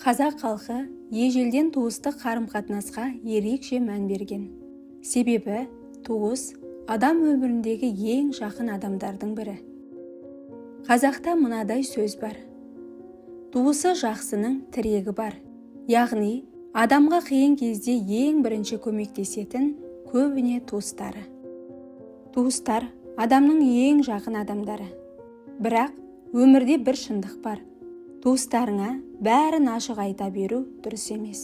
Қазақ халқы ежелден туыстық қарым-қатынасқа ерекше мән берген. Себебі туыс адам өміріндегі ең жақын адамдардың бірі. Қазақта мынадай сөз бар: туысы жақсының тірегі бар. Яғни адамға қиын кезде ең бірінші көмектесетін көбіне туыстары. Туыстар адамның ең жақын адамдары. Бірақ өмірде бір шындық бар: туыстарыңа бәрін ашық айта беру дұрыс емес.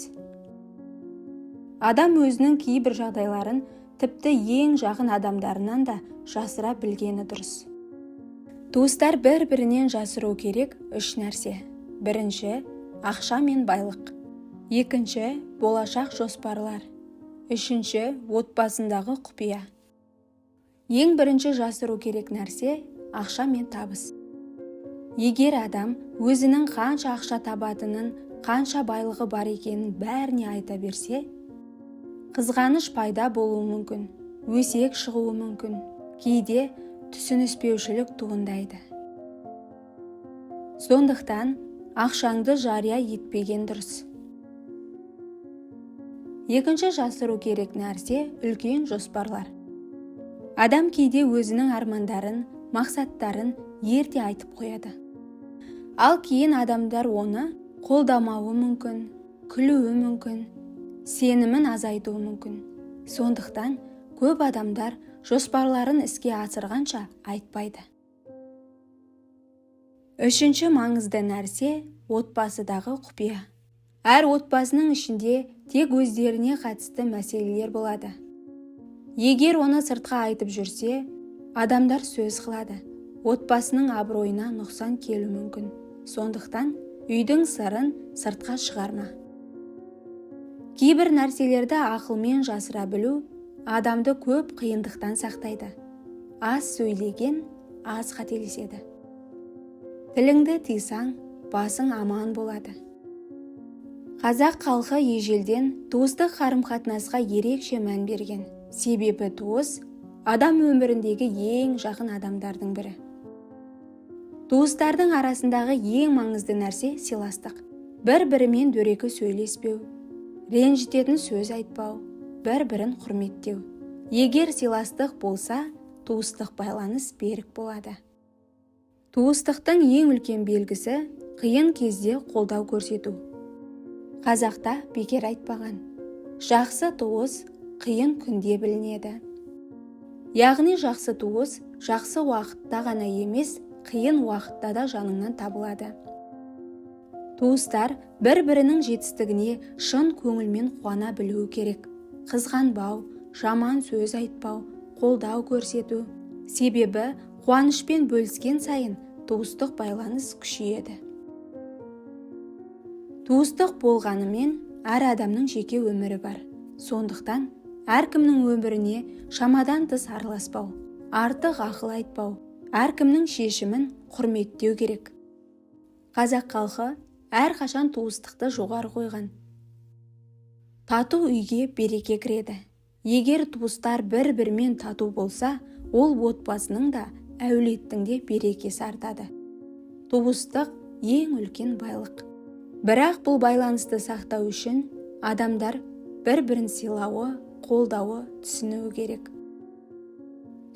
Адам өзінің кейбір жағдайларын тіпті ең жақын адамдарынан да жасыра білгені дұрыс. Туыстар бір-бірінен жасыру керек үш нәрсе. Бірінші, ақша мен байлық. Екінші, болашақ жоспарлар. Үшінші, отбасындағы құпия. Ең бірінші жасыру керек нәрсе ақша мен табыс. Егер адам өзінің қанша ақша табатынын, қанша байлығы бар екенін бәріне айта берсе, қызғаныш пайда болуы мүмкін, өсек шығуы мүмкін, кейде түсініспеушілік туындайды. Сондықтан ақшаңды жария етпеген дұрыс. Екінші жасыру керек нәрсе үлкен жоспарлар. Адам кейде өзінің армандарын, мақсаттарын ерте айтып қояды. Ал кейін адамдар оны қолдамауы мүмкін, күлуі мүмкін, сенімін азайтуы мүмкін. Сондықтан көп адамдар жоспарларын іске асырғанша айтпайды. Үшінші маңызды нәрсе отбасыдағы құпия. Әр отбасының ішінде тек өздеріне қатысты мәселелер болады. Егер оны сыртқа айтып жүрсе, адамдар сөз қылады. Отбасының абыройына нұқсан келуі мүмкін. Сондықтан үйдің сырын сыртқа шығарма. Кейбір нәрселерді ақылмен жасыра білу адамды көп қиындықтан сақтайды. Аз сөйлеген аз қателеседі. Тіліңді тыйсаң, басың аман болады. Қазақ халқы ежелден туыстық қарым-қатынасқа ерекше мән берген. Себебі туыс адам өміріндегі ең жақын адамдардың бірі. Туыстардың арасындағы ең маңызды нәрсе сыйластық. Бір-бірімен дөрекі сөйлеспеу, ренжітетін сөз айтпау, бір-бірін құрметтеу. Егер сыйластық болса, туыстық байланыс берік болады. Туыстықтың ең үлкен белгісі қиын кезде қолдау көрсету. Қазақта бекер айтпаған: жақсы туыс қиын күнде білінеді. Яғни жақсы туыс жақсы уақытта ғана емес, қиын уақытта да жаныңнан табылады. Туыстар бір-бірінің жетістігіне шын көңілмен қуана білуі керек. Қызғанбау, жаман сөз айтпау, қолдау көрсету. Себебі қуанышпен бөліскен сайын туыстық байланыс күшейеді. Туыстық болғанымен әр адамның жеке өмірі бар. Сондықтан әркімнің өміріне шамадан тыс араласпау, артық ақыл айтпау, әркімнің шешімін құрметтеу керек. Қазақ халқы әрқашан туыстықты жоғары қойған. Тату үйге береке кіреді. Егер туыстар бір-бірімен тату болса, ол отбасының да, әулеттің де берекесі артады. Туыстық ең үлкен байлық. Бірақ бұл байланысты сақтау үшін адамдар бір-бірін сыйлауы, қолдауы, түсінуі керек.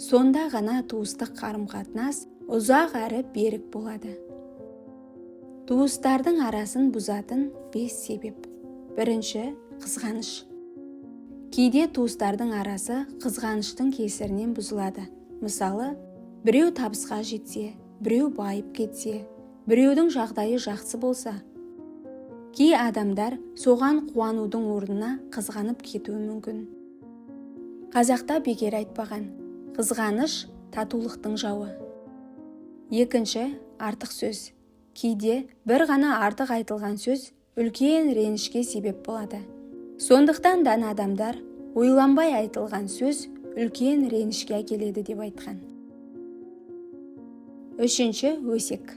Сонда ғана туыстық қарым-қатынас ұзақ әрі берік болады. Туыстардың арасын бұзатын 5 себеп. Бірінші, қызғаныш. Кейде туыстардың арасы қызғаныштың кесірінен бұзылады. Мысалы, біреу табысқа жетсе, біреу байып кетсе, біреудің жағдайы жақсы болса, кей адамдар соған қуанудың орнына қызғанып кетуі мүмкін. Қазақта бекер айтпаған: қызғаныш татулықтың жауы. Екінші, артық сөз. Кейде бір ғана артық айтылған сөз үлкен ренішке себеп болады. Сондықтан дана адамдар ойланбай айтылған сөз үлкен ренішке әкеледі деп айтқан. Үшінші, өсек.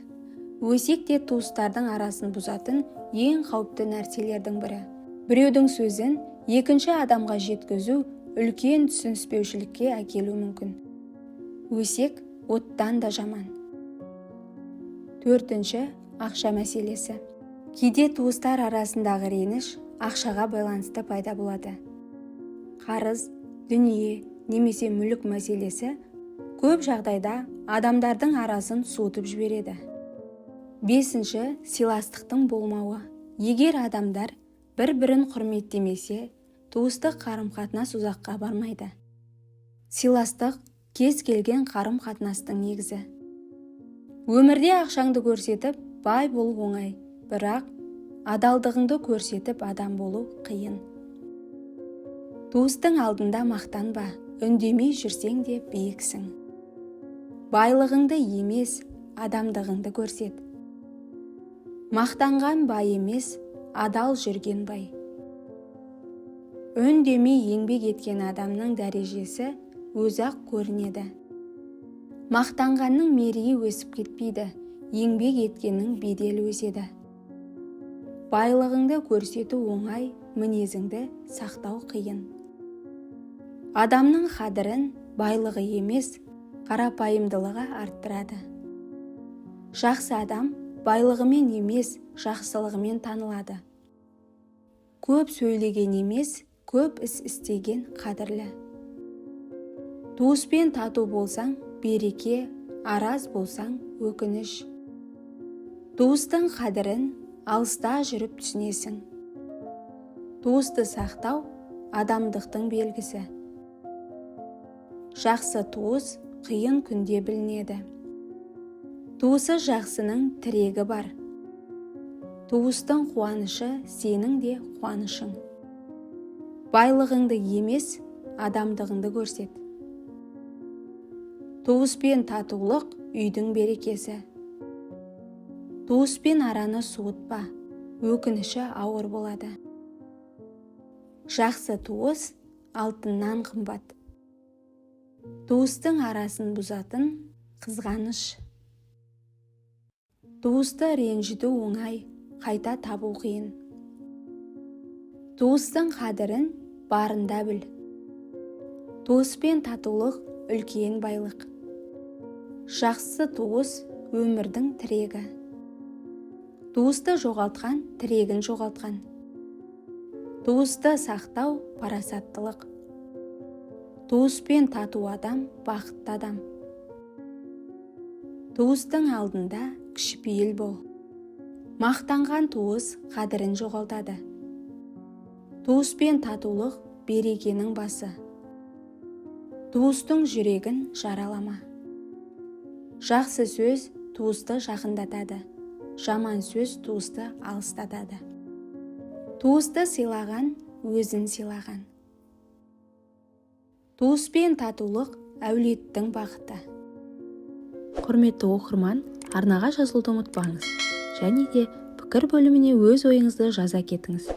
Өсек те туыстардың арасын бұзатын ең қауіпті нәрселердің бірі. Біреудің сөзін екінші адамға жеткізу үлкен түсініспеушілікке әкелуі мүмкін. Өсек оттан да жаман. Төртінші, ақша мәселесі. Кейде туыстар арасындағы реніш ақшаға байланысты пайда болады. Қарыз, дүние немесе мүлік мәселесі көп жағдайда адамдардың арасын суытып жібереді. 5. Сыйластықтың болмауы. Егер адамдар бір-бірін құрметтемесе, туыстық қарым-қатынас ұзаққа бармайды. Сыйластық кез келген қарым-қатынастың негізі. Өмірде ақшаңды көрсетіп, бай болу оңай, бірақ адалдығыңды көрсетіп адам болу қиын. Туыстың алдында мақтанба, үндемей жүрсең де биіксің. Байлығыңды емес, адамдығыңды көрсет. Мақтанған бай емес, адал жүрген бай. Үндемей еңбек еткен адамның дәрежесі өзі-ақ көрінеді. Мақтанғанның мерейі өсіп кетпейді, еңбек еткеннің беделі өседі. Байлығыңды көрсету оңай, мінезіңді сақтау қиын. Адамның қадірін байлығы емес, қарапайымдылығы арттырады. Жақсы адам байлығымен емес, жақсылығымен танылады. Көп сөйлеген емес, көп іс істеген қадірлі. Туыспен тату болсаң, береке, араз болсаң, өкініш. Туыстың қадірін алыста жүріп түсінесің. Туысты сақтау адамдықтың белгісі. Жақсы туыс қиын күнде білінеді. Туысы жақсының тірегі бар. Туыстың қуанышы сенің де қуанышың. Байлығыңды емес, адамдығыңды көрсет. Туыспен татулық үйдің берекесі. Туыспен араны суытпа, өкініші ауыр болады. Жақсы туыс алтыннан қымбат. Туыстың арасын бұзатын қызғаныш. Туысты ренжіту оңай, қайта табу қиын. Туыстың қадірін барында біл. Туыспен татулық үлкен байлық. Жақсы туыс өмірдің тірегі. Туысты жоғалтқан тірегін жоғалтқан. Туысты сақтау парасаттылық. Туыспен тату адам бақытты адам. Туыстың алдында кішіпейіл бол. Мақтанған туыс қадірін жоғалтады. Туыспен татулық берекенің басы. Туыстың жүрегін жаралама. Жақсы сөз туысты жақындатады. Жаман сөз туысты алыстатады. Туысты сыйлаған өзін сыйлаған. Туыспен татулық әулеттің бақыты. Құрметті оқырман, арнаға жазылуды ұмытпаңыз. Және де пікір бөліміне өз ойыңызды жаза кетіңіз.